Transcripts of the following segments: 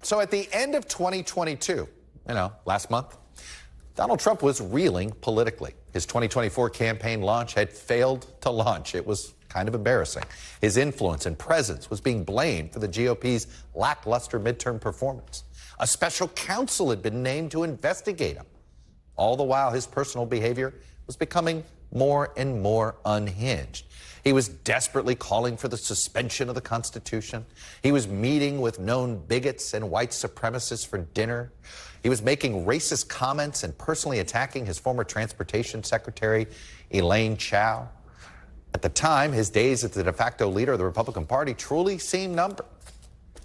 So at the end of 2022, last month, Donald Trump was reeling politically. His 2024 campaign launch had failed to launch. It was kind of embarrassing. His influence and presence was being blamed for the GOP's lackluster midterm performance. A special counsel had been named to investigate him. All the while, his personal behavior was becoming more and more unhinged. He was desperately calling for the suspension of the Constitution. He was meeting with known bigots and white supremacists for dinner. He was making racist comments and personally attacking his former transportation secretary, Elaine Chao. At the time, his days as the de facto leader of the Republican Party truly seemed numbered.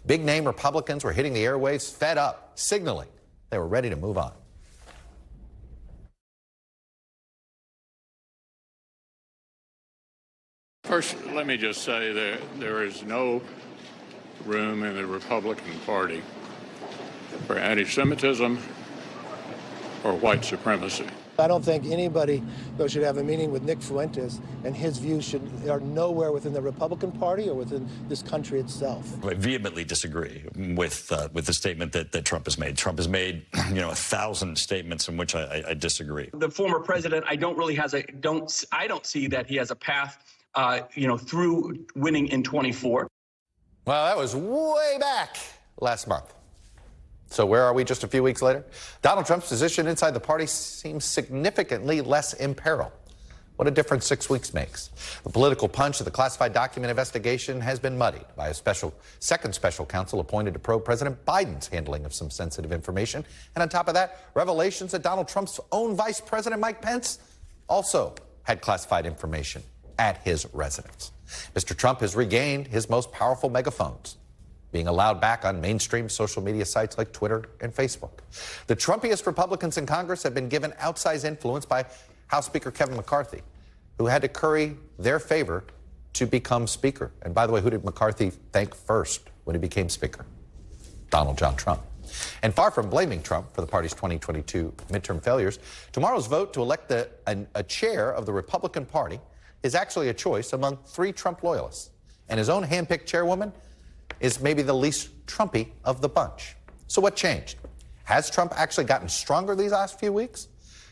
Big-name Republicans were hitting the airwaves fed up, signaling they were ready to move on. First, let me just say that there is no room in the Republican Party for anti-Semitism or white supremacy. I don't think anybody, though, should have a meeting with Nick Fuentes, and his views are nowhere within the Republican Party or within this country itself. I vehemently disagree with the statement that Trump has made. Trump has made, 1,000 statements in which I disagree. The former president, I don't see that he has a path, through winning in 24. Well, that was way back last month. So where are we just a few weeks later? Donald Trump's position inside the party seems significantly less in peril. What a difference 6 weeks makes. The political punch of the classified document investigation has been muddied by a second special counsel appointed to probe President Biden's handling of some sensitive information. And on top of that, revelations that Donald Trump's own Vice President Mike Pence also had classified information at his residence. Mr. Trump has regained his most powerful megaphones, being allowed back on mainstream social media sites like Twitter and Facebook. The Trumpiest Republicans in Congress have been given outsized influence by House Speaker Kevin McCarthy, who had to curry their favor to become Speaker. And by the way, who did McCarthy thank first when he became Speaker? Donald John Trump. And far from blaming Trump for the party's 2022 midterm failures, tomorrow's vote to elect a chair of the Republican Party is actually a choice among 3 Trump loyalists. And his own handpicked chairwoman is maybe the least Trumpy of the bunch. So what changed? Has Trump actually gotten stronger these last few weeks?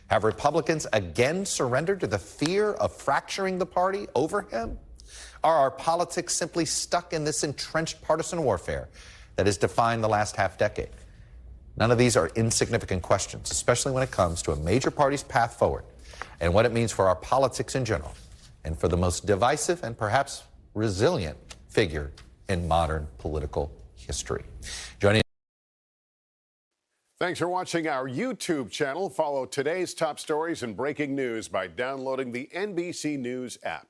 Have Republicans again surrendered to the fear of fracturing the party over him? Are our politics simply stuck in this entrenched partisan warfare that has defined the last half-decade? None of these are insignificant questions, especially when it comes to a major party's path forward and what it means for our politics in general and for the most divisive and perhaps resilient figure in modern political history. Joining. Thanks for watching our YouTube channel. Follow today's top stories and breaking news by downloading the NBC News app.